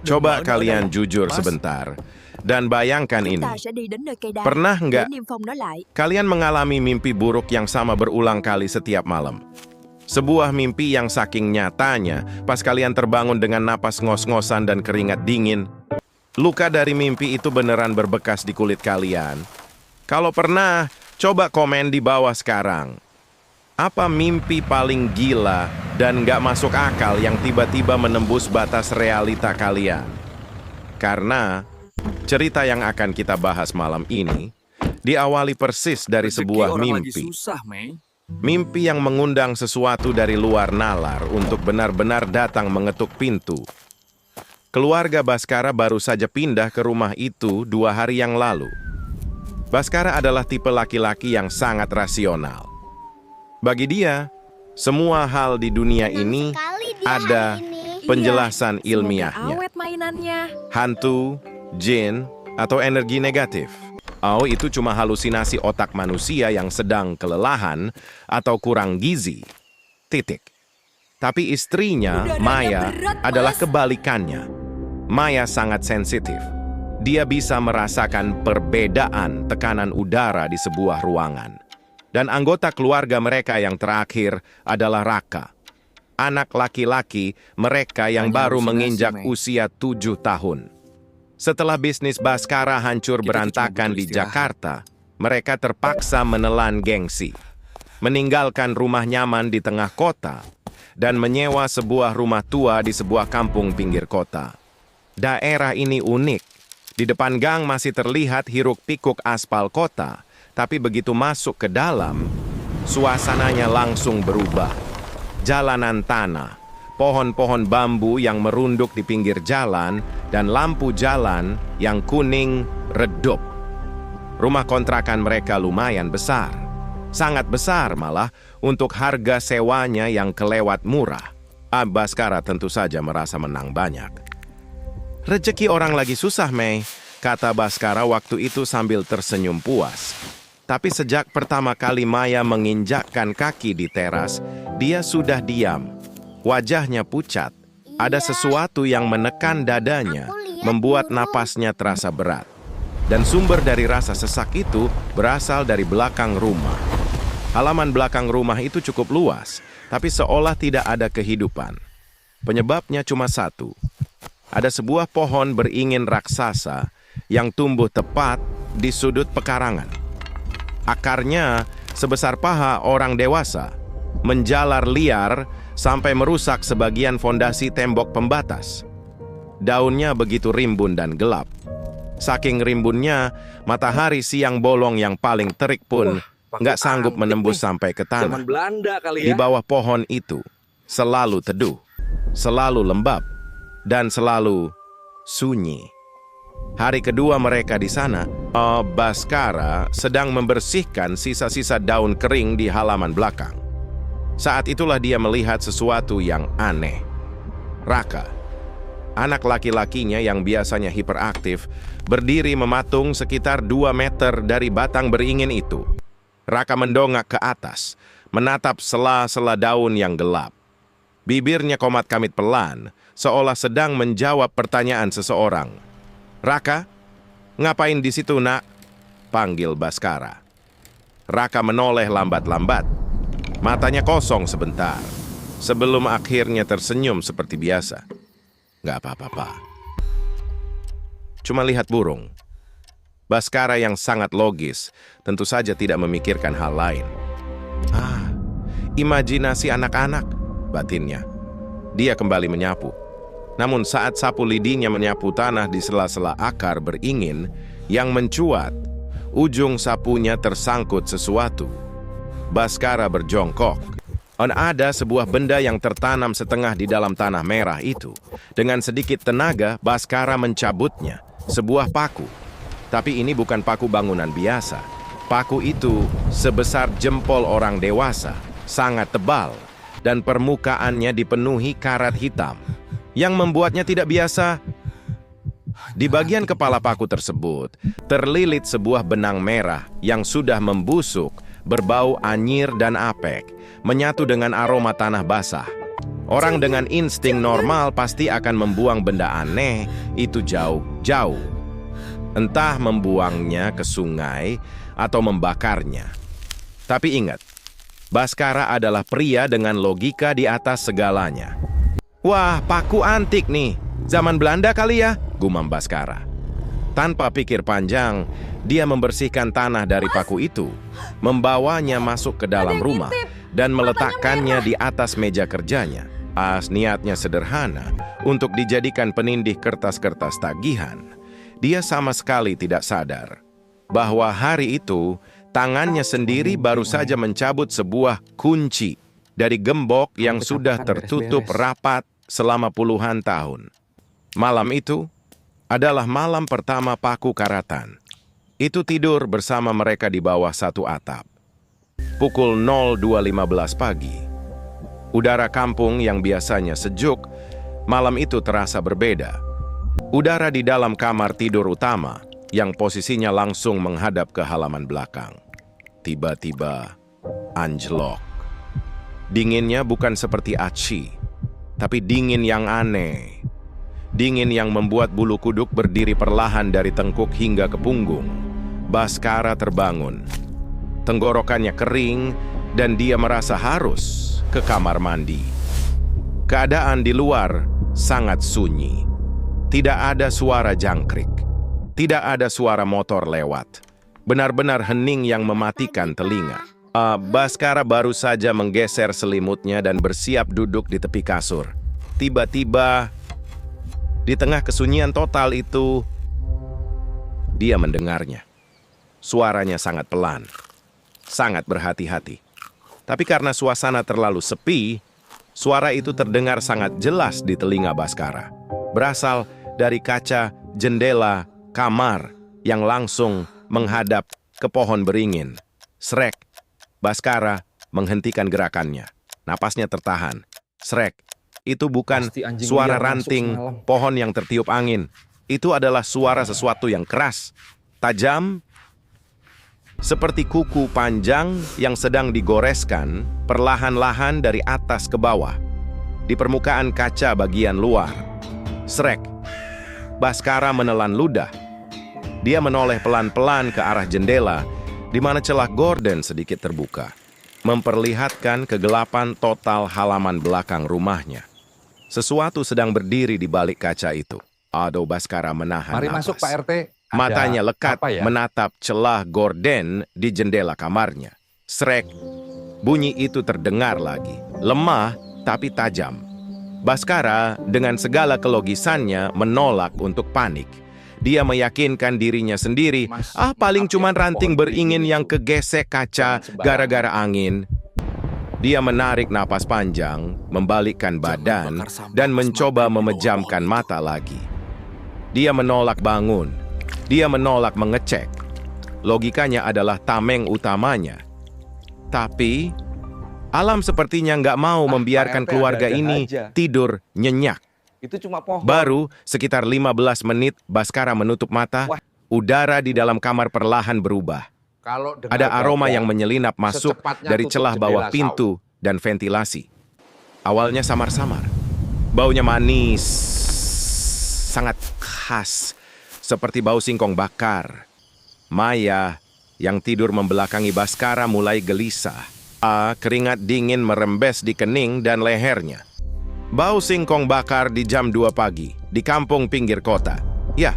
Coba kalian jujur sebentar dan bayangkan ini. Pernah nggak kalian mengalami mimpi buruk yang sama berulang kali setiap malam? Sebuah mimpi yang saking nyatanya, pas kalian terbangun dengan napas ngos-ngosan dan keringat dingin, luka dari mimpi itu beneran berbekas di kulit kalian. Kalau pernah, coba komen di bawah sekarang. Apa mimpi paling gila dan nggak masuk akal yang tiba-tiba menembus batas realita kalian? Karena cerita yang akan kita bahas malam ini diawali persis dari sebuah mimpi. Mimpi yang mengundang sesuatu dari luar nalar untuk benar-benar datang mengetuk pintu. Keluarga Baskara baru saja pindah ke rumah itu 2 hari yang lalu. Baskara adalah tipe laki-laki yang sangat rasional. Bagi dia, semua hal di dunia ini ada penjelasan ilmiahnya. Hantu, jin, atau energi negatif. Oh, itu cuma halusinasi otak manusia yang sedang kelelahan atau kurang gizi. Titik. Tapi istrinya, Maya, adalah kebalikannya. Maya sangat sensitif. Dia bisa merasakan perbedaan tekanan udara di sebuah ruangan. Dan anggota keluarga mereka yang terakhir adalah Raka. Anak laki-laki mereka yang baru menginjak usia 7 tahun. Setelah bisnis Baskara hancur berantakan di Jakarta, mereka terpaksa menelan gengsi, meninggalkan rumah nyaman di tengah kota, dan menyewa sebuah rumah tua di sebuah kampung pinggir kota. Daerah ini unik. Di depan gang masih terlihat hiruk-pikuk aspal kota, tapi begitu masuk ke dalam, suasananya langsung berubah. Jalanan tanah, pohon-pohon bambu yang merunduk di pinggir jalan, dan lampu jalan yang kuning redup. Rumah kontrakan mereka lumayan besar. Sangat besar malah untuk harga sewanya yang kelewat murah. Baskara tentu saja merasa menang banyak. Rezeki orang lagi susah, Mei, kata Baskara waktu itu sambil tersenyum puas. Tapi sejak pertama kali Maya menginjakkan kaki di teras, dia sudah diam. Wajahnya pucat. Ada sesuatu yang menekan dadanya, membuat napasnya terasa berat. Dan sumber dari rasa sesak itu berasal dari belakang rumah. Halaman belakang rumah itu cukup luas, tapi seolah tidak ada kehidupan. Penyebabnya cuma satu. Ada sebuah pohon beringin raksasa yang tumbuh tepat di sudut pekarangan. Akarnya sebesar paha orang dewasa, menjalar liar sampai merusak sebagian fondasi tembok pembatas. Daunnya begitu rimbun dan gelap. Saking rimbunnya, matahari siang bolong yang paling terik pun nggak sanggup menembus sampai ke tanah. Di bawah pohon itu selalu teduh, selalu lembab, dan selalu sunyi. Hari kedua mereka di sana, Baskara sedang membersihkan sisa-sisa daun kering di halaman belakang. Saat itulah dia melihat sesuatu yang aneh. Raka, anak laki-lakinya yang biasanya hiperaktif, berdiri mematung sekitar 2 meter dari batang beringin itu. Raka mendongak ke atas, menatap sela-sela daun yang gelap. Bibirnya komat-kamit pelan, seolah sedang menjawab pertanyaan seseorang. Raka, ngapain di situ, nak? Panggil Baskara. Raka menoleh lambat-lambat. Matanya kosong sebentar, sebelum akhirnya tersenyum seperti biasa. Nggak apa-apa. Cuma lihat burung. Baskara yang sangat logis, tentu saja tidak memikirkan hal lain. Imajinasi anak-anak, batinnya. Dia kembali menyapu. Namun saat sapu lidinya menyapu tanah di sela-sela akar beringin yang mencuat, ujung sapunya tersangkut sesuatu. Baskara berjongkok. Ada sebuah benda yang tertanam setengah di dalam tanah merah itu. Dengan sedikit tenaga, Baskara mencabutnya. Sebuah paku. Tapi ini bukan paku bangunan biasa. Paku itu sebesar jempol orang dewasa, sangat tebal, dan permukaannya dipenuhi karat hitam. Yang membuatnya tidak biasa. Di bagian kepala paku tersebut, terlilit sebuah benang merah yang sudah membusuk, berbau anyir dan apek, menyatu dengan aroma tanah basah. Orang dengan insting normal pasti akan membuang benda aneh itu jauh-jauh. Entah membuangnya ke sungai atau membakarnya. Tapi ingat, Baskara adalah pria dengan logika di atas segalanya. "Wah, paku antik nih. Zaman Belanda kali ya?" gumam Baskara. Tanpa pikir panjang, dia membersihkan tanah dari paku itu, membawanya masuk ke dalam rumah, dan meletakkannya di atas meja kerjanya. Niatnya sederhana, untuk dijadikan penindih kertas-kertas tagihan. Dia sama sekali tidak sadar bahwa hari itu, tangannya sendiri baru saja mencabut sebuah kunci dari gembok yang sudah tertutup rapat selama puluhan tahun. Malam itu adalah malam pertama Paku Karatan. Itu tidur bersama mereka di bawah satu atap. Pukul 02.15 pagi. Udara kampung yang biasanya sejuk, malam itu terasa berbeda. Udara di dalam kamar tidur utama, yang posisinya langsung menghadap ke halaman belakang, tiba-tiba anjlok. Dinginnya bukan seperti aci, tapi dingin yang aneh. Dingin yang membuat bulu kuduk berdiri perlahan dari tengkuk hingga ke punggung. Baskara terbangun. Tenggorokannya kering dan dia merasa harus ke kamar mandi. Keadaan di luar sangat sunyi. Tidak ada suara jangkrik. Tidak ada suara motor lewat. Benar-benar hening yang mematikan telinga. Baskara baru saja menggeser selimutnya dan bersiap duduk di tepi kasur. Tiba-tiba, di tengah kesunyian total itu, dia mendengarnya. Suaranya sangat pelan, sangat berhati-hati. Tapi karena suasana terlalu sepi, suara itu terdengar sangat jelas di telinga Baskara. Berasal dari kaca jendela kamar yang langsung menghadap ke pohon beringin. Srek. Baskara menghentikan gerakannya. Napasnya tertahan. Srek. Itu bukan suara ranting pohon yang tertiup angin. Itu adalah suara sesuatu yang keras, tajam, seperti kuku panjang yang sedang digoreskan perlahan-lahan dari atas ke bawah di permukaan kaca bagian luar. Srek. Baskara menelan ludah. Dia menoleh pelan-pelan ke arah jendela di mana celah gorden sedikit terbuka, memperlihatkan kegelapan total halaman belakang rumahnya. Sesuatu sedang berdiri di balik kaca itu. Aduh, Baskara menahan Mari napas. masuk, Pak RT. Matanya lekat ya? menatap celah gorden di jendela kamarnya. Srek. Bunyi itu terdengar lagi. Lemah tapi tajam. Baskara dengan segala kelogisannya menolak untuk panik. Dia meyakinkan dirinya sendiri, paling cuman ranting beringin yang kegesek kaca gara-gara angin. Dia menarik napas panjang, membalikkan badan, dan mencoba memejamkan mata lagi. Dia menolak bangun. Dia menolak mengecek. Logikanya adalah tameng utamanya. Tapi, alam sepertinya nggak mau membiarkan keluarga ini tidur nyenyak. Itu cuma pohon. Baru sekitar 15 menit Baskara menutup mata, udara di dalam kamar perlahan berubah. Ada aroma yang menyelinap masuk dari celah bawah pintu dan ventilasi. Awalnya samar-samar. Baunya manis, sangat khas, seperti bau singkong bakar. Maya yang tidur membelakangi Baskara mulai gelisah. Keringat dingin merembes di kening dan lehernya. Bau singkong bakar di jam 2 pagi di kampung pinggir kota. Ya,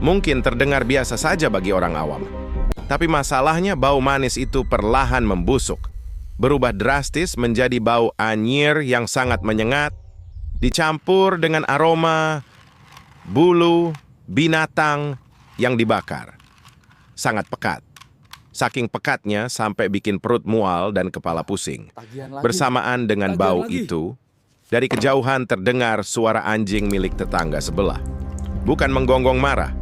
mungkin terdengar biasa saja bagi orang awam. Tapi masalahnya bau manis itu perlahan membusuk. Berubah drastis menjadi bau anyir yang sangat menyengat, dicampur dengan aroma bulu binatang yang dibakar. Sangat pekat. Saking pekatnya sampai bikin perut mual dan kepala pusing. Bersamaan dengan bau itu, dari kejauhan terdengar suara anjing milik tetangga sebelah. Bukan menggonggong marah,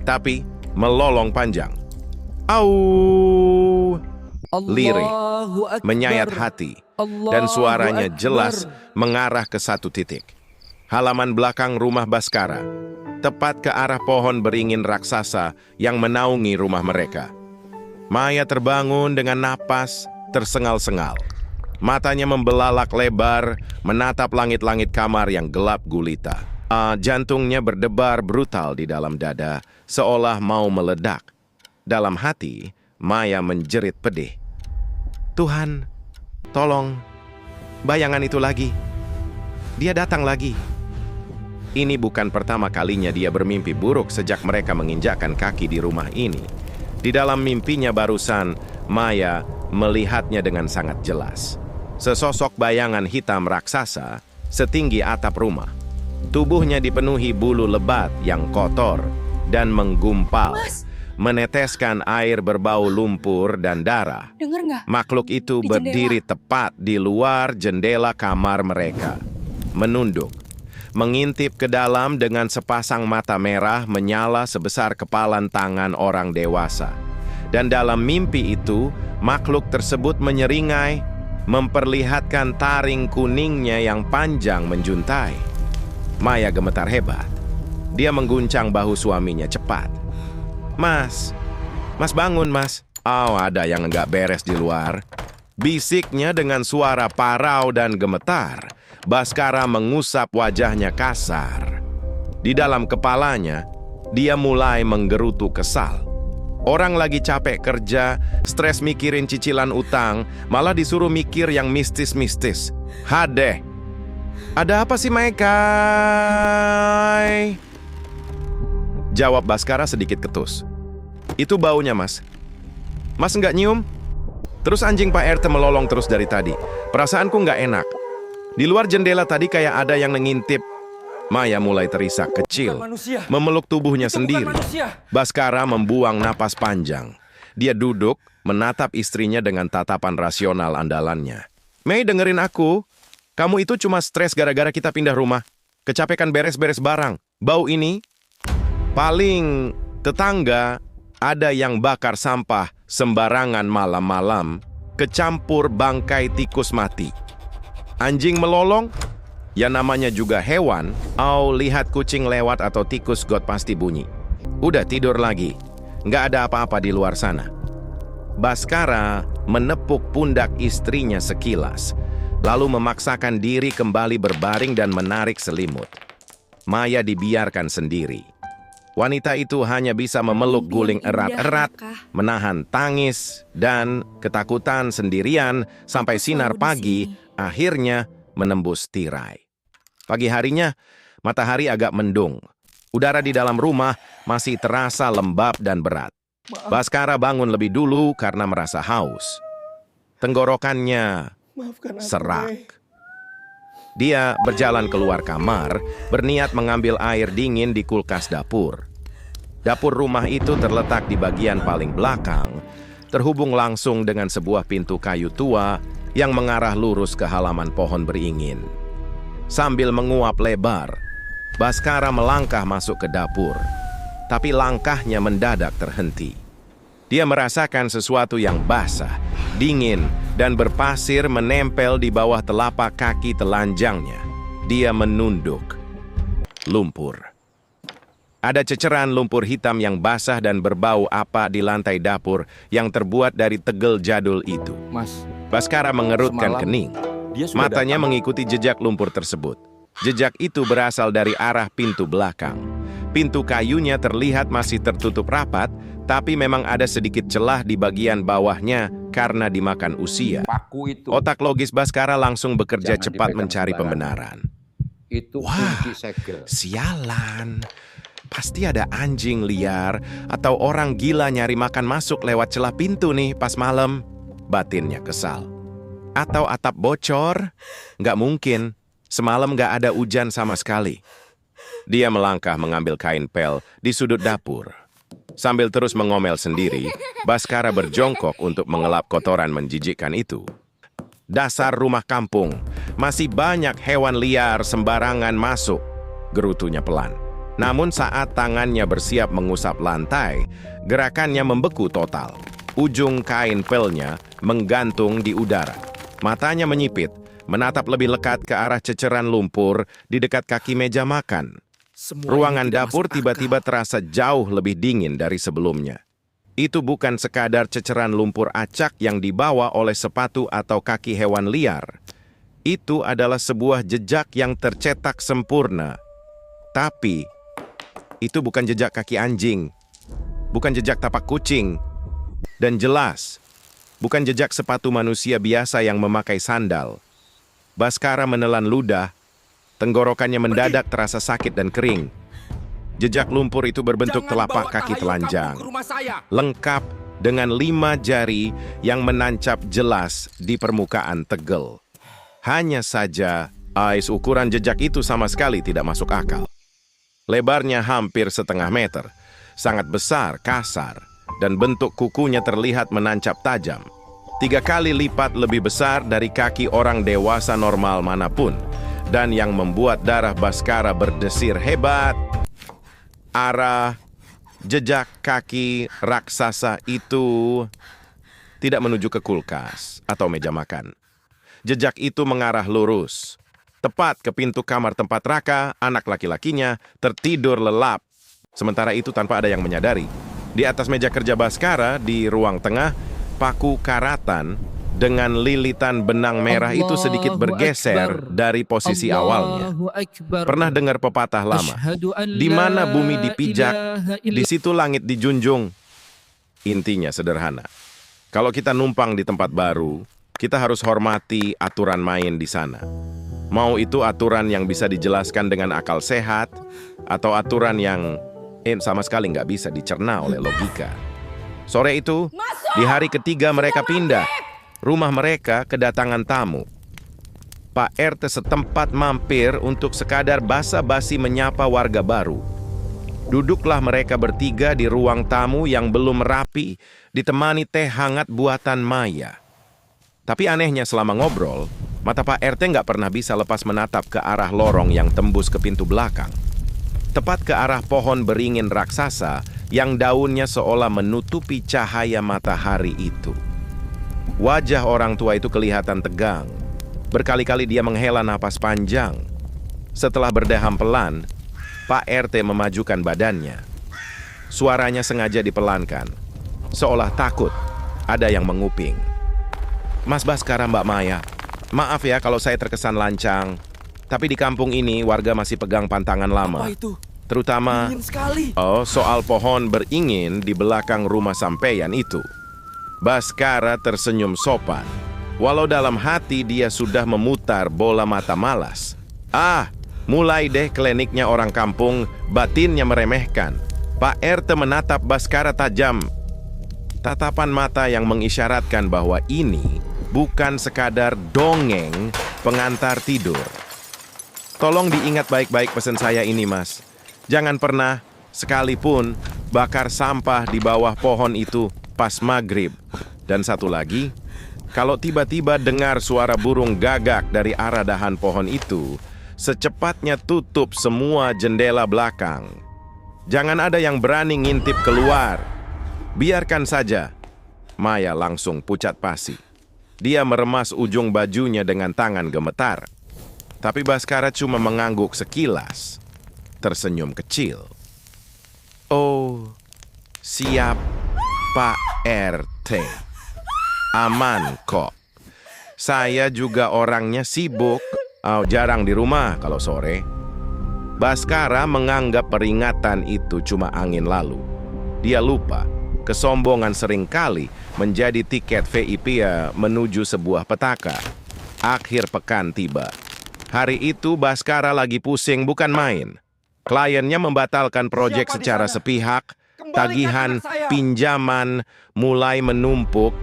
tapi melolong panjang. Au! Lirih, menyayat hati, dan suaranya jelas mengarah ke satu titik. Halaman belakang rumah Baskara, tepat ke arah pohon beringin raksasa yang menaungi rumah mereka. Maya terbangun dengan napas tersengal-sengal. Matanya membelalak lebar, menatap langit-langit kamar yang gelap gulita. Jantungnya berdebar brutal di dalam dada, seolah mau meledak. Dalam hati, Maya menjerit pedih. Tuhan, tolong, bayangan itu lagi. Dia datang lagi. Ini bukan pertama kalinya dia bermimpi buruk sejak mereka menginjakkan kaki di rumah ini. Di dalam mimpinya barusan, Maya melihatnya dengan sangat jelas. Sesosok bayangan hitam raksasa setinggi atap rumah. Tubuhnya dipenuhi bulu lebat yang kotor dan menggumpal, meneteskan air berbau lumpur dan darah. Dengar nggak? Makhluk itu berdiri tepat di luar jendela kamar mereka, menunduk, mengintip ke dalam dengan sepasang mata merah menyala sebesar kepalan tangan orang dewasa. Dan dalam mimpi itu, makhluk tersebut menyeringai, memperlihatkan taring kuningnya yang panjang menjuntai. Maya gemetar hebat. Dia mengguncang bahu suaminya cepat. Mas bangun mas. Oh, ada yang nggak beres di luar. Bisiknya dengan suara parau dan gemetar. Baskara mengusap wajahnya kasar. Di dalam kepalanya, dia mulai menggerutu kesal. Orang lagi capek kerja, stres mikirin cicilan utang, malah disuruh mikir yang mistis-mistis. Hadeh, ada apa sih Maikai? Jawab Baskara sedikit ketus. Itu baunya mas. Mas nggak nyium? Terus anjing Pak RT melolong terus dari tadi. Perasaanku nggak enak. Di luar jendela tadi kayak ada yang mengintip. Maya mulai terisak kecil, memeluk tubuhnya sendiri. Baskara membuang napas panjang. Dia duduk, menatap istrinya dengan tatapan rasional andalannya. Mei, dengerin aku. Kamu itu cuma stres gara-gara kita pindah rumah. Kecapekan beres-beres barang. Bau ini, paling tetangga ada yang bakar sampah sembarangan malam-malam, kecampur bangkai tikus mati. Anjing melolong, ya namanya juga hewan. Lihat kucing lewat atau tikus got pasti bunyi. Udah tidur lagi, nggak ada apa-apa di luar sana. Baskara menepuk pundak istrinya sekilas, lalu memaksakan diri kembali berbaring dan menarik selimut. Maya dibiarkan sendiri. Wanita itu hanya bisa memeluk guling erat-erat, menahan tangis dan ketakutan sendirian sampai sinar pagi akhirnya menembus tirai. Pagi harinya, matahari agak mendung. Udara di dalam rumah masih terasa lembab dan berat. Baskara bangun lebih dulu karena merasa haus. Tenggorokannya serak. Dia berjalan keluar kamar, berniat mengambil air dingin di kulkas dapur. Dapur rumah itu terletak di bagian paling belakang, terhubung langsung dengan sebuah pintu kayu tua yang mengarah lurus ke halaman pohon beringin. Sambil menguap lebar, Baskara melangkah masuk ke dapur. Tapi langkahnya mendadak terhenti. Dia merasakan sesuatu yang basah, dingin, dan berpasir menempel di bawah telapak kaki telanjangnya. Dia menunduk. Lumpur. Ada ceceran lumpur hitam yang basah dan berbau apa di lantai dapur yang terbuat dari tegel jadul itu. Baskara mengerutkan kening. Matanya mengikuti jejak lumpur tersebut. Jejak itu berasal dari arah pintu belakang. Pintu kayunya terlihat masih tertutup rapat, tapi memang ada sedikit celah di bagian bawahnya karena dimakan usia. Otak logis Baskara langsung bekerja cepat mencari pembenaran. Wah, sialan. Pasti ada anjing liar atau orang gila nyari makan masuk lewat celah pintu nih pas malam. Batinnya kesal. Atau atap bocor? Nggak mungkin. Semalam nggak ada hujan sama sekali. Dia melangkah mengambil kain pel di sudut dapur. Sambil terus mengomel sendiri, Baskara berjongkok untuk mengelap kotoran menjijikkan itu. Dasar rumah kampung, masih banyak hewan liar sembarangan masuk. Gerutunya pelan. Namun saat tangannya bersiap mengusap lantai, gerakannya membeku total. Ujung kain pelnya menggantung di udara. Matanya menyipit, menatap lebih lekat ke arah ceceran lumpur di dekat kaki meja makan. Ruangan dapur tiba-tiba terasa jauh lebih dingin dari sebelumnya. Itu bukan sekadar ceceran lumpur acak yang dibawa oleh sepatu atau kaki hewan liar. Itu adalah sebuah jejak yang tercetak sempurna. Tapi, itu bukan jejak kaki anjing, bukan jejak tapak kucing, dan jelas, bukan jejak sepatu manusia biasa yang memakai sandal. Baskara menelan ludah, tenggorokannya mendadak terasa sakit dan kering. Jejak lumpur itu berbentuk telapak kaki telanjang, lengkap dengan 5 jari yang menancap jelas di permukaan tegel. Hanya saja, ukuran jejak itu sama sekali tidak masuk akal. Lebarnya hampir setengah meter, sangat besar, kasar, dan bentuk kukunya terlihat menancap tajam. 3 kali lipat lebih besar dari kaki orang dewasa normal manapun, dan yang membuat darah Baskara berdesir hebat. Arah jejak kaki raksasa itu tidak menuju ke kulkas atau meja makan. Jejak itu mengarah lurus, tepat ke pintu kamar tempat Raka, anak laki-lakinya, tertidur lelap. Sementara itu tanpa ada yang menyadari, di atas meja kerja Baskara di ruang tengah, paku karatan dengan lilitan benang merah itu sedikit bergeser dari posisi awalnya. Pernah dengar pepatah lama, di mana bumi dipijak, di situ langit dijunjung. Intinya sederhana. Kalau kita numpang di tempat baru, kita harus hormati aturan main di sana. Mau itu aturan yang bisa dijelaskan dengan akal sehat, atau aturan yang sama sekali nggak bisa dicerna oleh logika. Sore itu, di hari ketiga mereka pindah. Rumah mereka kedatangan tamu. Pak RT setempat mampir untuk sekadar basa-basi menyapa warga baru. Duduklah mereka bertiga di ruang tamu yang belum rapi, ditemani teh hangat buatan Maya. Tapi anehnya selama ngobrol, mata Pak RT nggak pernah bisa lepas menatap ke arah lorong yang tembus ke pintu belakang. Tepat ke arah pohon beringin raksasa yang daunnya seolah menutupi cahaya matahari itu. Wajah orang tua itu kelihatan tegang. Berkali-kali dia menghela napas panjang. Setelah berdeham pelan, Pak RT memajukan badannya. Suaranya sengaja dipelankan, seolah takut ada yang menguping. Mas Baskara, Mbak Maya, maaf ya kalau saya terkesan lancang. Tapi di kampung ini warga masih pegang pantangan lama. Apa itu? Terutama, soal pohon beringin di belakang rumah sampeyan itu. Baskara tersenyum sopan, walau dalam hati dia sudah memutar bola mata malas. Mulai deh kliniknya orang kampung, batinnya meremehkan. Pak RT menatap Baskara tajam. Tatapan mata yang mengisyaratkan bahwa ini bukan sekadar dongeng pengantar tidur. Tolong diingat baik-baik pesan saya ini, Mas. Jangan pernah, sekalipun, bakar sampah di bawah pohon itu pas maghrib. Dan satu lagi, kalau tiba-tiba dengar suara burung gagak dari arah dahan pohon itu, secepatnya tutup semua jendela belakang. Jangan ada yang berani ngintip keluar. Biarkan saja. Maya langsung pucat pasi. Dia meremas ujung bajunya dengan tangan gemetar. Tapi Baskara cuma mengangguk sekilas, tersenyum kecil. Oh, siap Pak RT. Aman kok. Saya juga orangnya sibuk. Jarang di rumah kalau sore. Baskara menganggap peringatan itu cuma angin lalu. Dia lupa, kesombongan seringkali menjadi tiket VIP menuju sebuah petaka. Akhir pekan tiba. Hari itu Baskara lagi pusing bukan main. Kliennya membatalkan proyek secara sepihak, tagihan pinjaman mulai menumpuk,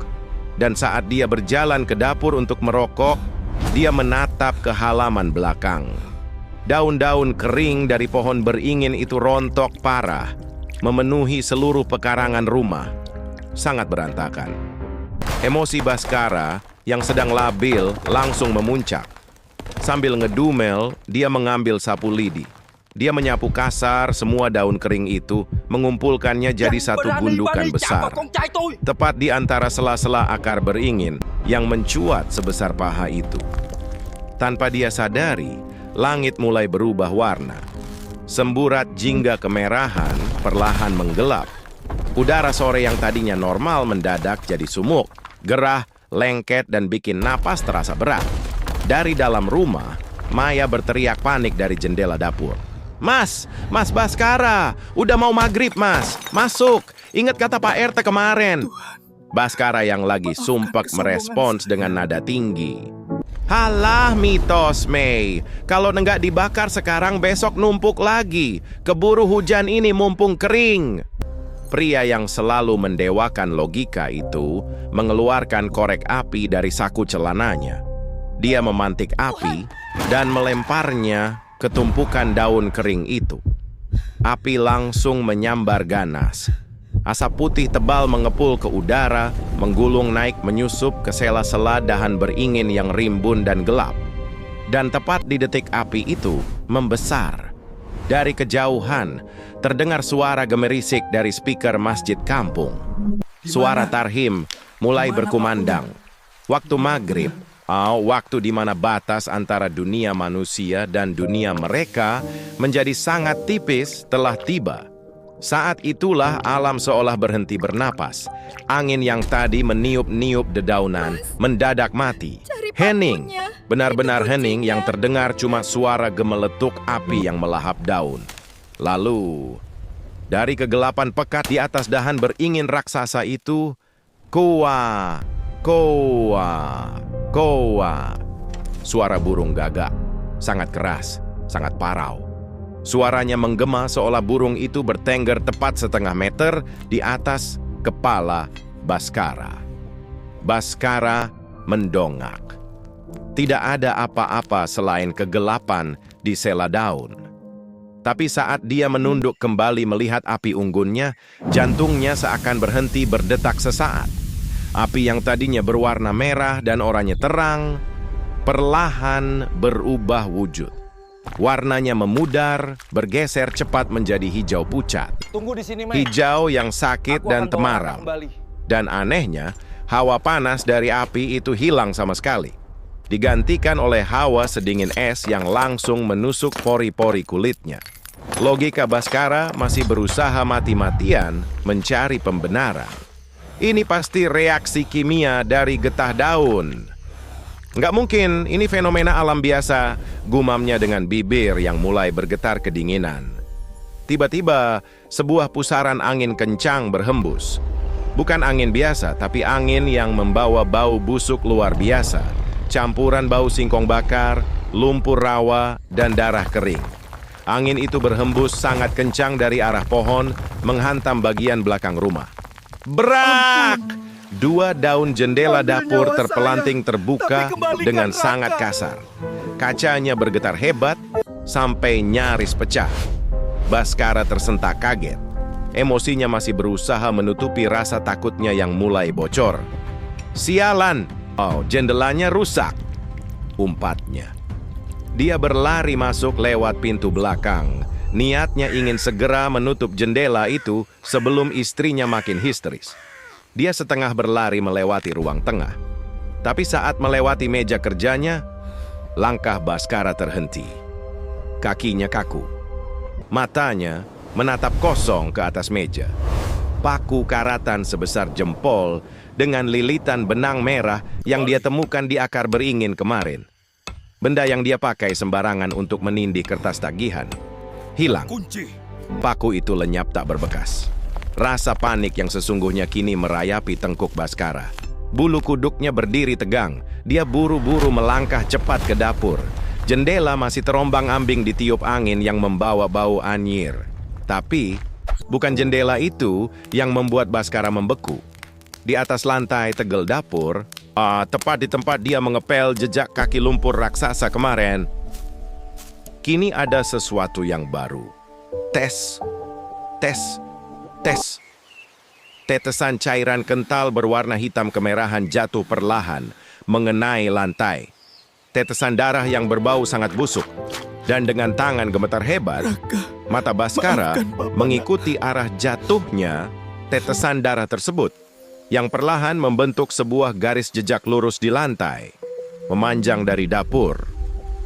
dan saat dia berjalan ke dapur untuk merokok, dia menatap ke halaman belakang. Daun-daun kering dari pohon beringin itu rontok parah, memenuhi seluruh pekarangan rumah. Sangat berantakan. Emosi Baskara yang sedang labil langsung memuncak. Sambil ngedumel, dia mengambil sapu lidi. Dia menyapu kasar semua daun kering itu, mengumpulkannya jadi satu gundukan besar. Tepat di antara sela-sela akar beringin yang mencuat sebesar paha itu. Tanpa dia sadari, langit mulai berubah warna. Semburat jingga kemerahan perlahan menggelap. Udara sore yang tadinya normal mendadak jadi sumuk, gerah, lengket, dan bikin napas terasa berat. Dari dalam rumah, Maya berteriak panik dari jendela dapur. Mas Baskara, udah mau maghrib mas, masuk. Ingat kata Pak RT kemarin. Baskara yang lagi sumpek merespons dengan nada tinggi. Halah mitos, Mei. Kalau nggak dibakar sekarang besok numpuk lagi. Keburu hujan ini mumpung kering. Pria yang selalu mendewakan logika itu mengeluarkan korek api dari saku celananya. Dia memantik api dan melemparnya ke tumpukan daun kering itu. Api langsung menyambar ganas. Asap putih tebal mengepul ke udara, menggulung naik menyusup ke sela-sela dahan beringin yang rimbun dan gelap. Dan tepat di detik api itu membesar. Dari kejauhan, terdengar suara gemerisik dari speaker masjid kampung. Suara tarhim mulai berkumandang. Waktu maghrib, waktu di mana batas antara dunia manusia dan dunia mereka menjadi sangat tipis telah tiba. Saat itulah alam seolah berhenti bernapas. Angin yang tadi meniup-niup dedaunan mendadak mati. Hening, benar-benar hening yang terdengar cuma suara gemeletuk api yang melahap daun. Lalu, dari kegelapan pekat di atas dahan beringin raksasa itu, koa, koa, koa. Suara burung gagak, sangat keras, sangat parau. Suaranya menggema seolah burung itu bertengger tepat setengah meter di atas kepala Baskara. Baskara mendongak. Tidak ada apa-apa selain kegelapan di sela daun. Tapi saat dia menunduk kembali melihat api unggunnya, jantungnya seakan berhenti berdetak sesaat. Api yang tadinya berwarna merah dan oranye terang, perlahan berubah wujud. Warnanya memudar, bergeser cepat menjadi hijau pucat. Tunggu di sini, Mei. Hijau yang sakit dan temaram. Dan anehnya, hawa panas dari api itu hilang sama sekali. Digantikan oleh hawa sedingin es yang langsung menusuk pori-pori kulitnya. Logika Baskara masih berusaha mati-matian mencari pembenaran. Ini pasti reaksi kimia dari getah daun. Nggak mungkin, ini fenomena alam biasa, gumamnya dengan bibir yang mulai bergetar kedinginan. Tiba-tiba, sebuah pusaran angin kencang berhembus. Bukan angin biasa, tapi angin yang membawa bau busuk luar biasa. Campuran bau singkong bakar, lumpur rawa, dan darah kering. Angin itu berhembus sangat kencang dari arah pohon, menghantam bagian belakang rumah. Brak! Dua daun jendela dapur terpelanting terbuka dengan sangat kasar. Kacanya bergetar hebat sampai nyaris pecah. Baskara tersentak kaget. Emosinya masih berusaha menutupi rasa takutnya yang mulai bocor. Sialan! Jendelanya rusak, umpatnya. Dia berlari masuk lewat pintu belakang. Niatnya ingin segera menutup jendela itu sebelum istrinya makin histeris. Dia setengah berlari melewati ruang tengah. Tapi saat melewati meja kerjanya, langkah Baskara terhenti. Kakinya kaku. Matanya menatap kosong ke atas meja. Paku karatan sebesar jempol dengan lilitan benang merah yang dia temukan di akar beringin kemarin. Benda yang dia pakai sembarangan untuk menindih kertas tagihan. Hilang. Paku itu lenyap tak berbekas. Rasa panik yang sesungguhnya kini merayapi tengkuk Baskara. Bulu kuduknya berdiri tegang. Dia buru-buru melangkah cepat ke dapur. Jendela masih terombang-ambing ditiup angin yang membawa bau anyir. Tapi bukan jendela itu yang membuat Baskara membeku. Di atas lantai tegel dapur, tepat di tempat dia mengepel jejak kaki lumpur raksasa kemarin, kini ada sesuatu yang baru. Tes. Tetesan cairan kental berwarna hitam kemerahan jatuh perlahan, mengenai lantai. Tetesan darah yang berbau sangat busuk. Dan dengan tangan gemetar hebat, mata Baskara mengikuti arah jatuhnya tetesan darah tersebut, yang perlahan membentuk sebuah garis jejak lurus di lantai, memanjang dari dapur,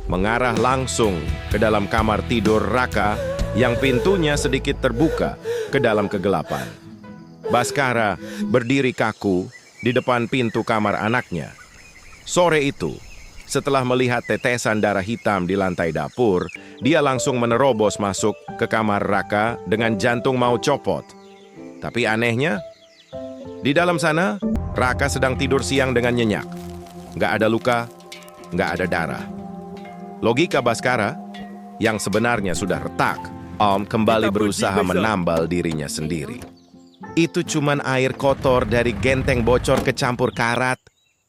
mengarah langsung ke dalam kamar tidur Raka yang pintunya sedikit terbuka ke dalam kegelapan. Baskara berdiri kaku di depan pintu kamar anaknya. Sore itu, setelah melihat tetesan darah hitam di lantai dapur, dia langsung menerobos masuk ke kamar Raka dengan jantung mau copot. Tapi anehnya, di dalam sana, Raka sedang tidur siang dengan nyenyak. Nggak ada luka, nggak ada darah. Logika Baskara, yang sebenarnya sudah retak, kembali berusaha menambal dirinya sendiri. Itu cuman air kotor dari genteng bocor kecampur karat.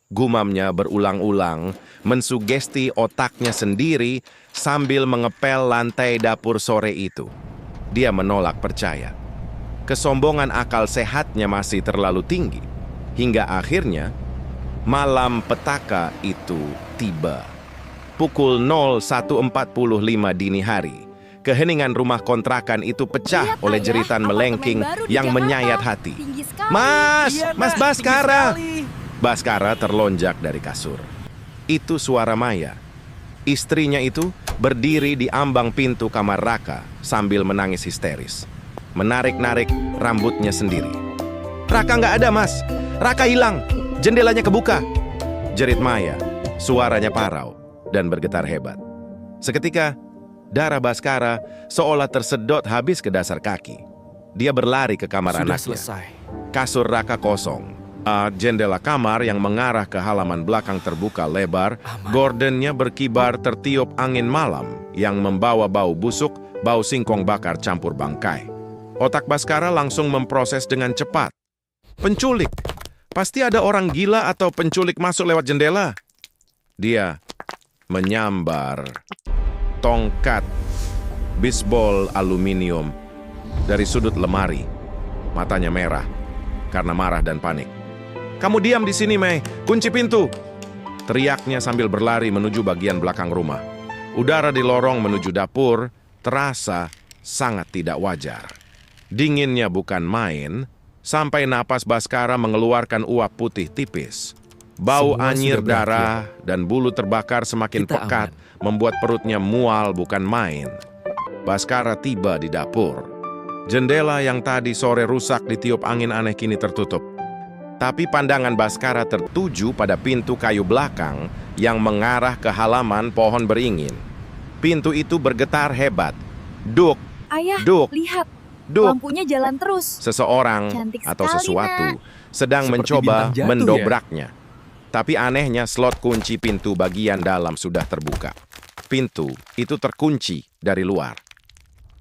Gumamnya berulang-ulang, mensugesti otaknya sendiri sambil mengepel lantai dapur sore itu. Dia menolak percaya. Kesombongan akal sehatnya masih terlalu tinggi. Hingga akhirnya, malam petaka itu tiba. Pukul 01.45 dini hari, keheningan rumah kontrakan itu pecah oleh jeritan melengking yang menyayat hati. Mas! Mas Baskara! Baskara terlonjak dari kasur. Itu suara Maya. Istrinya itu berdiri di ambang pintu kamar Raka sambil menangis histeris. Menarik-narik rambutnya sendiri. Raka nggak ada, Mas. Raka hilang. Jendelanya kebuka. Jerit Maya. Suaranya parau dan bergetar hebat. Seketika, darah Baskara seolah tersedot habis ke dasar kaki. Dia berlari ke kamar anaknya. Selesai. Kasur Raka kosong. Jendela kamar yang mengarah ke halaman belakang terbuka lebar. Gordennya berkibar tertiup angin malam yang membawa bau busuk, bau singkong bakar campur bangkai. Otak Baskara langsung memproses dengan cepat. Penculik! Pasti ada orang gila atau penculik masuk lewat jendela. Dia menyambar tongkat bisbol aluminium dari sudut lemari. Matanya merah karena marah dan panik. Kamu diam di sini, Mei. Kunci pintu. Teriaknya sambil berlari menuju bagian belakang rumah. Udara di lorong menuju dapur terasa sangat tidak wajar. Dinginnya bukan main, sampai napas Baskara mengeluarkan uap putih tipis. Bau anyir darah dan bulu terbakar semakin pekat membuat perutnya mual bukan main. Baskara tiba di dapur. Jendela yang tadi sore rusak ditiup angin aneh kini tertutup. Tapi pandangan Baskara tertuju pada pintu kayu belakang yang mengarah ke halaman pohon beringin. Pintu itu bergetar hebat. Duk, Ayah, duk, lihat. duk. Lampunya jalan terus. Seseorang Cantik atau sekali, sesuatu sedang Seperti mencoba bintang jatuh, mendobraknya. Tapi anehnya slot kunci pintu bagian dalam sudah terbuka. Pintu itu terkunci dari luar.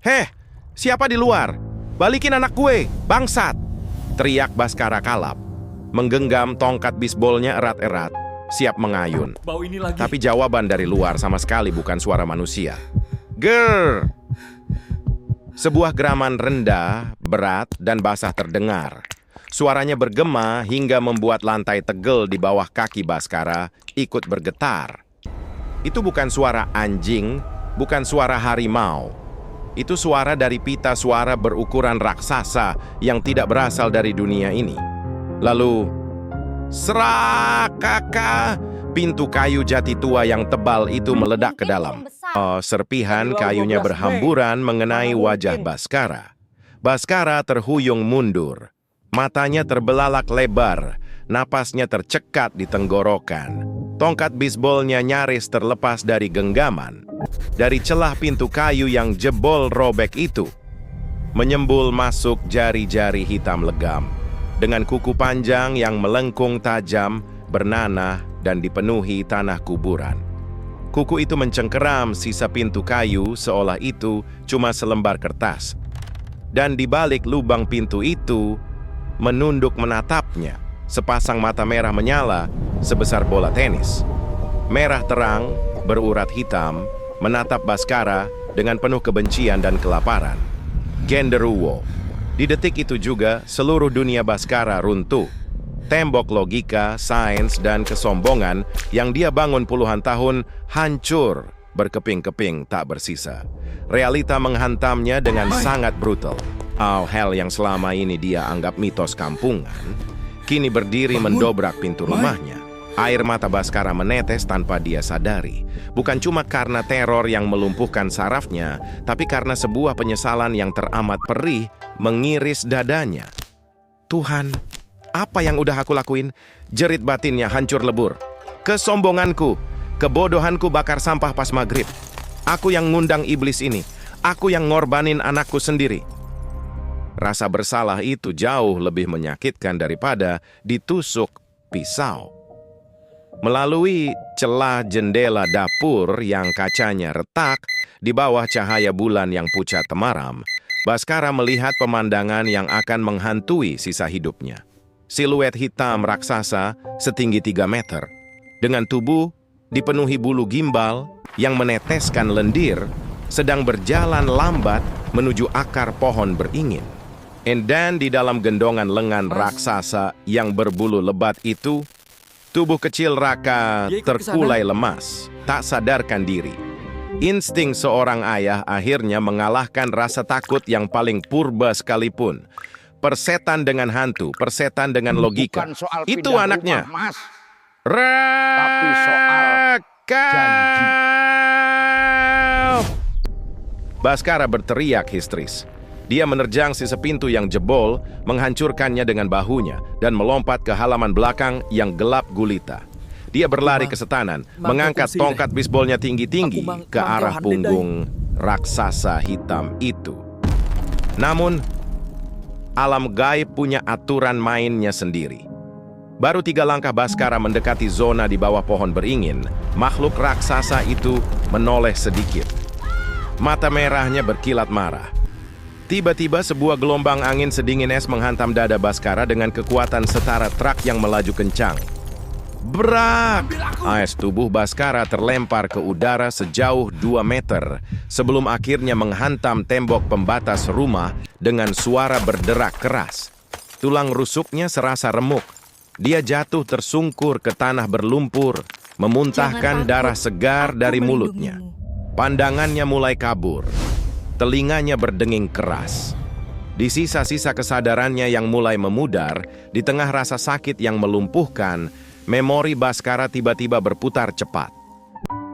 Heh, siapa di luar? Balikin anak gue, bangsat! Teriak Baskara kalap. Menggenggam tongkat bisbolnya erat-erat, siap mengayun. Bau ini lagi. Tapi jawaban dari luar sama sekali bukan suara manusia. Ger! Sebuah geraman rendah, berat, dan basah terdengar. Suaranya bergema hingga membuat lantai tegel di bawah kaki Baskara ikut bergetar. Itu bukan suara anjing, bukan suara harimau. Itu suara dari pita suara berukuran raksasa yang tidak berasal dari dunia ini. Lalu, serak kakak, pintu kayu jati tua yang tebal itu meledak ke dalam. Serpihan kayunya berhamburan mengenai wajah Baskara. Baskara terhuyung mundur. Matanya terbelalak lebar, napasnya tercekat di tenggorokan. Tongkat bisbolnya nyaris terlepas dari genggaman. Dari celah pintu kayu yang jebol robek itu, menyembul masuk jari-jari hitam legam. Dengan kuku panjang yang melengkung tajam, bernanah, dan dipenuhi tanah kuburan. Kuku itu mencengkeram sisa pintu kayu seolah itu cuma selembar kertas. Dan di balik lubang pintu itu, menunduk menatapnya, sepasang mata merah menyala sebesar bola tenis. Merah terang, berurat hitam, menatap Baskara dengan penuh kebencian dan kelaparan. Genderuwo. Di detik itu juga, seluruh dunia Baskara runtuh. Tembok logika, sains, dan kesombongan yang dia bangun puluhan tahun hancur, berkeping-keping tak bersisa. Realita menghantamnya dengan sangat brutal. Hal yang selama ini dia anggap mitos kampungan, kini berdiri mendobrak pintu rumahnya. Air mata Baskara menetes tanpa dia sadari. Bukan cuma karena teror yang melumpuhkan sarafnya, tapi karena sebuah penyesalan yang teramat perih mengiris dadanya. Tuhan, apa yang udah aku lakuin? Jerit batinnya hancur lebur. Kesombonganku, kebodohanku bakar sampah pas maghrib. Aku yang ngundang iblis ini. Aku yang ngorbanin anakku sendiri. Rasa bersalah itu jauh lebih menyakitkan daripada ditusuk pisau. Melalui celah jendela dapur yang kacanya retak di bawah cahaya bulan yang pucat temaram, Baskara melihat pemandangan yang akan menghantui sisa hidupnya. Siluet hitam raksasa setinggi 3 meter, dengan tubuh dipenuhi bulu gimbal yang meneteskan lendir, sedang berjalan lambat menuju akar pohon beringin. Dan di dalam gendongan lengan raksasa yang berbulu lebat itu, tubuh kecil Raka terkulai lemas, tak sadarkan diri. Insting seorang ayah akhirnya mengalahkan rasa takut yang paling purba sekalipun. Persetan dengan hantu, persetan dengan logika. Itu anaknya. Rumah, Mas. Tapi soal janji. Baskara berteriak histeris. Dia menerjang sisa pintu yang jebol, menghancurkannya dengan bahunya, dan melompat ke halaman belakang yang gelap gulita. Dia berlari ke setanan, mengangkat tongkat bisbolnya tinggi-tinggi ke arah punggung raksasa hitam itu. Namun, alam gaib punya aturan mainnya sendiri. Baru 3 langkah Baskara mendekati zona di bawah pohon beringin, makhluk raksasa itu menoleh sedikit. Mata merahnya berkilat marah. Tiba-tiba sebuah gelombang angin sedingin es menghantam dada Baskara dengan kekuatan setara truk yang melaju kencang. Brak! AS tubuh Baskara terlempar ke udara sejauh 2 meter sebelum akhirnya menghantam tembok pembatas rumah dengan suara berderak keras. Tulang rusuknya serasa remuk. Dia jatuh tersungkur ke tanah berlumpur, memuntahkan darah segar dari mulutnya. Pandangannya mulai kabur. Telinganya berdenging keras. Di sisa-sisa kesadarannya yang mulai memudar, di tengah rasa sakit yang melumpuhkan, memori Baskara tiba-tiba berputar cepat.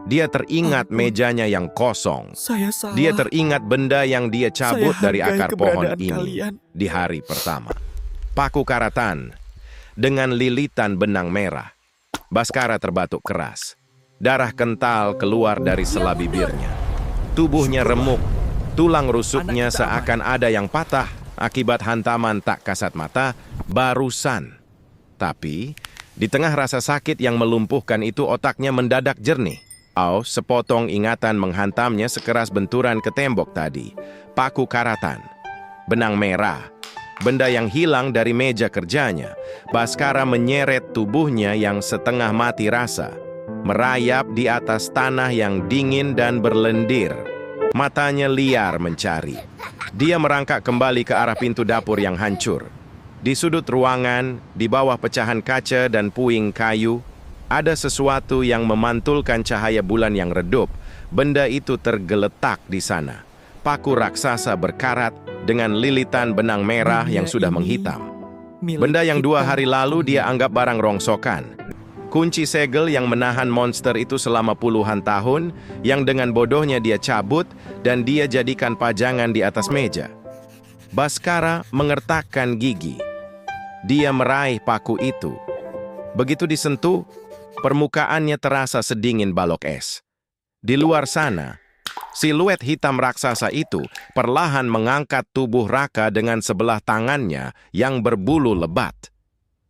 Dia teringat mejanya yang kosong. Saya salah. Dia teringat benda yang dia cabut dari akar pohon ini kalian di hari pertama. Paku karatan dengan lilitan benang merah. Baskara terbatuk keras. Darah kental keluar dari sela bibirnya. Tubuhnya remuk. Tulang rusuknya seakan ada yang patah akibat hantaman tak kasat mata barusan. Tapi di tengah rasa sakit yang melumpuhkan itu, otaknya mendadak jernih. Sepotong ingatan menghantamnya sekeras benturan ke tembok tadi. Paku karatan, benang merah, benda yang hilang dari meja kerjanya. Baskara menyeret tubuhnya yang setengah mati rasa, merayap di atas tanah yang dingin dan berlendir. Matanya liar mencari. Dia merangkak kembali ke arah pintu dapur yang hancur. Di sudut ruangan, di bawah pecahan kaca dan puing kayu, ada sesuatu yang memantulkan cahaya bulan yang redup. Benda itu tergeletak di sana. Paku raksasa berkarat dengan lilitan benang merah yang sudah menghitam. Benda yang 2 hari lalu dia anggap barang rongsokan. Kunci segel yang menahan monster itu selama puluhan tahun, yang dengan bodohnya dia cabut dan dia jadikan pajangan di atas meja. Baskara mengertakkan gigi. Dia meraih paku itu. Begitu disentuh, permukaannya terasa sedingin balok es. Di luar sana, siluet hitam raksasa itu perlahan mengangkat tubuh Raka dengan sebelah tangannya yang berbulu lebat.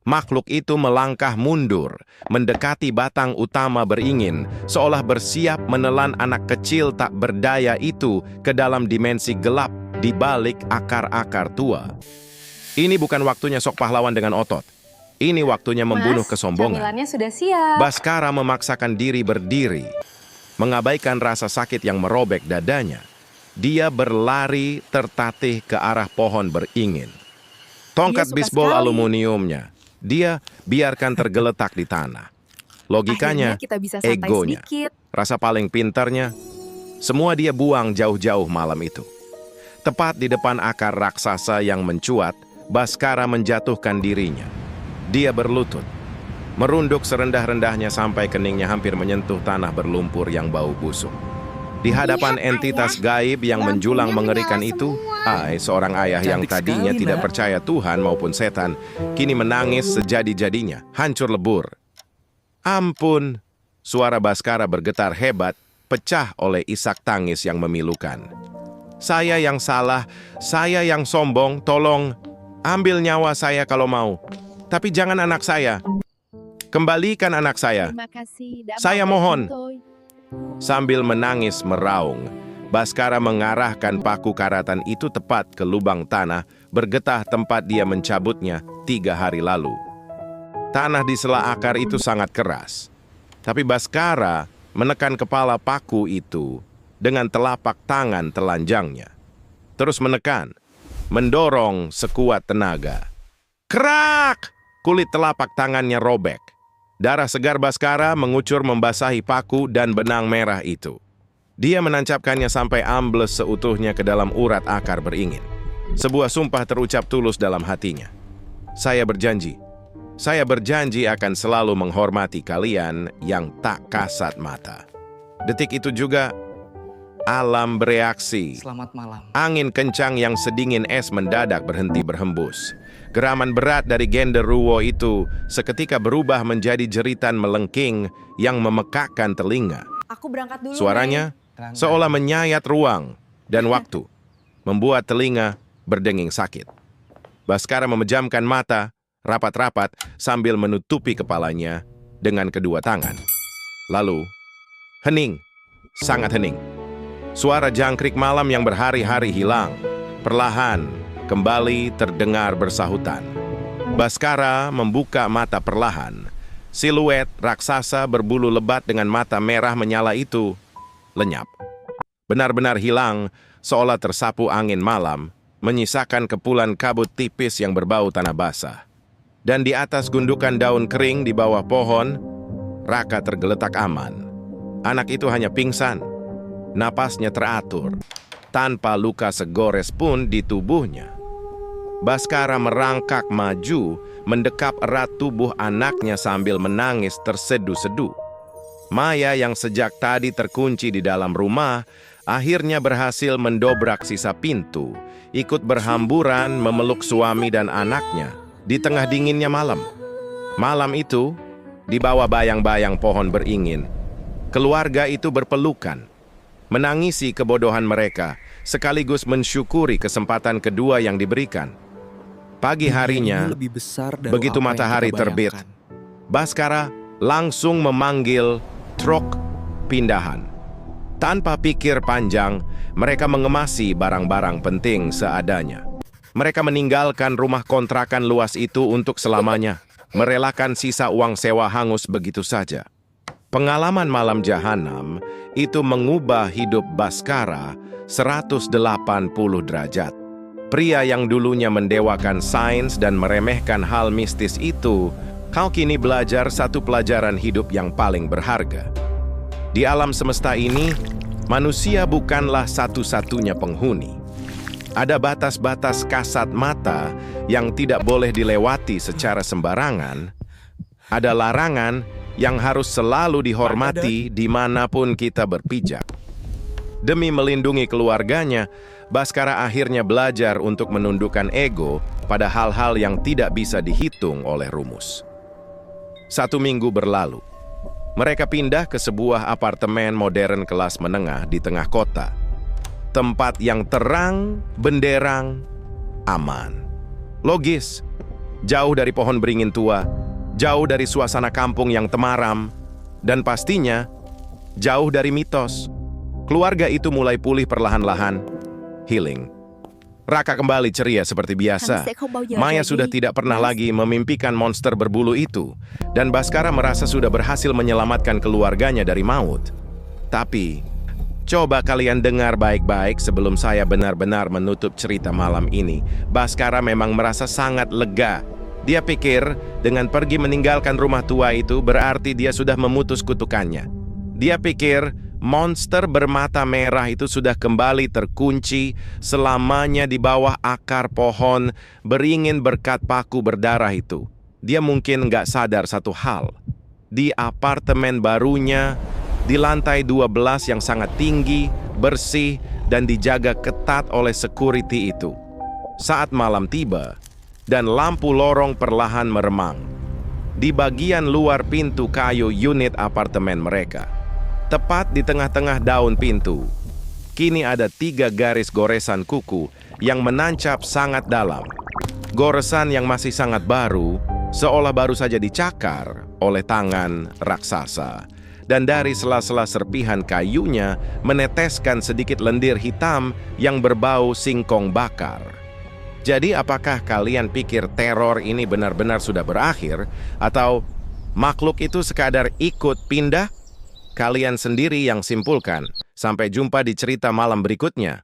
Makhluk itu melangkah mundur, mendekati batang utama beringin, seolah bersiap menelan anak kecil tak berdaya itu ke dalam dimensi gelap di balik akar-akar tua. Ini bukan waktunya sok pahlawan dengan otot. Ini waktunya membunuh kesombongan. Camilannya sudah siap. Baskara memaksakan diri berdiri, mengabaikan rasa sakit yang merobek dadanya. Dia berlari tertatih ke arah pohon beringin. Tongkat bisbol aluminiumnya dia biarkan tergeletak di tanah. Logikanya, kita bisa santai egonya, sedikit. rasa paling pintarnya, semua dia buang jauh-jauh malam itu. Tepat di depan akar raksasa yang mencuat, Baskara menjatuhkan dirinya. Dia berlutut, merunduk serendah-rendahnya sampai keningnya hampir menyentuh tanah berlumpur yang bau busuk. Di hadapan Lihat, entitas Ayah. gaib yang menjulang Lampunya mengerikan menyala itu, semua. seorang ayah yang Cantik tadinya sekali, tidak Nak. percaya Tuhan maupun setan, kini menangis sejadi-jadinya, hancur lebur. Ampun! Suara Baskara bergetar hebat, pecah oleh isak tangis yang memilukan. Saya yang salah, saya yang sombong, tolong ambil nyawa saya kalau mau. Tapi jangan anak saya. Kembalikan anak saya. Terima kasih đã Saya bảo vệ mohon. chúng tôi. Sambil menangis meraung, Baskara mengarahkan paku karatan itu tepat ke lubang tanah, bergetah tempat dia mencabutnya 3 hari lalu. Tanah di sela akar itu sangat keras. Tapi Baskara menekan kepala paku itu dengan telapak tangan telanjangnya. Terus menekan, mendorong sekuat tenaga. Krak! Kulit telapak tangannya robek. Darah segar Baskara mengucur membasahi paku dan benang merah itu. Dia menancapkannya sampai ambles seutuhnya ke dalam urat akar beringin. Sebuah sumpah terucap tulus dalam hatinya. Saya berjanji akan selalu menghormati kalian yang tak kasat mata. Detik itu juga, alam bereaksi. Selamat malam. Angin kencang yang sedingin es mendadak berhenti berhembus. Geraman berat dari genderuwo itu seketika berubah menjadi jeritan melengking yang memekakkan telinga. Aku berangkat dulu. Suaranya seolah menyayat ruang dan waktu, membuat telinga berdenging sakit. Baskara memejamkan mata, rapat-rapat sambil menutupi kepalanya dengan kedua tangan. Lalu, hening, sangat hening. Suara jangkrik malam yang berhari-hari hilang, perlahan kembali terdengar bersahutan. Baskara membuka mata perlahan. Siluet raksasa berbulu lebat dengan mata merah menyala itu lenyap. Benar-benar hilang, seolah tersapu angin malam, menyisakan kepulan kabut tipis yang berbau tanah basah. Dan di atas gundukan daun kering di bawah pohon, Raka tergeletak aman. Anak itu hanya pingsan. Napasnya teratur, tanpa luka segores pun di tubuhnya. Baskara merangkak maju, mendekap erat tubuh anaknya sambil menangis tersedu-sedu. Maya yang sejak tadi terkunci di dalam rumah, akhirnya berhasil mendobrak sisa pintu, ikut berhamburan memeluk suami dan anaknya di tengah dinginnya malam. Malam itu, di bawah bayang-bayang pohon beringin, keluarga itu berpelukan, menangisi kebodohan mereka, sekaligus mensyukuri kesempatan kedua yang diberikan. Pagi harinya, Lebih besar dari begitu apa yang matahari kita terbit, bayangkan. Baskara langsung memanggil truk pindahan. Tanpa pikir panjang, mereka mengemasi barang-barang penting seadanya. Mereka meninggalkan rumah kontrakan luas itu untuk selamanya, merelakan sisa uang sewa hangus begitu saja. Pengalaman malam jahanam itu mengubah hidup Baskara 180 derajat. Pria yang dulunya mendewakan sains dan meremehkan hal mistis itu, kau kini belajar satu pelajaran hidup yang paling berharga. Di alam semesta ini, manusia bukanlah satu-satunya penghuni. Ada batas-batas kasat mata yang tidak boleh dilewati secara sembarangan. Ada larangan yang harus selalu dihormati dimanapun kita berpijak. Demi melindungi keluarganya, Baskara akhirnya belajar untuk menundukkan ego pada hal-hal yang tidak bisa dihitung oleh rumus. 1 minggu berlalu. Mereka pindah ke sebuah apartemen modern kelas menengah di tengah kota. Tempat yang terang, benderang, aman. Logis, jauh dari pohon beringin tua, jauh dari suasana kampung yang temaram, dan pastinya jauh dari mitos. Keluarga itu mulai pulih perlahan-lahan, healing. Raka kembali ceria seperti biasa. Maya sudah tidak pernah lagi memimpikan monster berbulu itu, dan Baskara merasa sudah berhasil menyelamatkan keluarganya dari maut. Tapi, coba kalian dengar baik-baik sebelum saya benar-benar menutup cerita malam ini. Baskara memang merasa sangat lega. Dia pikir dengan pergi meninggalkan rumah tua itu berarti dia sudah memutus kutukannya. Dia pikir monster bermata merah itu sudah kembali terkunci selamanya di bawah akar pohon beringin berkat paku berdarah itu. Dia mungkin nggak sadar satu hal. Di apartemen barunya, di lantai 12 yang sangat tinggi, bersih, dan dijaga ketat oleh security itu. Saat malam tiba, dan lampu lorong perlahan meremang di bagian luar pintu kayu unit apartemen mereka. Tepat di tengah-tengah daun pintu, kini ada 3 garis goresan kuku yang menancap sangat dalam. Goresan yang masih sangat baru, seolah baru saja dicakar oleh tangan raksasa. Dan dari sela-sela serpihan kayunya meneteskan sedikit lendir hitam yang berbau singkong bakar. Jadi apakah kalian pikir teror ini benar-benar sudah berakhir, atau makhluk itu sekadar ikut pindah? Kalian sendiri yang simpulkan. Sampai jumpa di cerita malam berikutnya.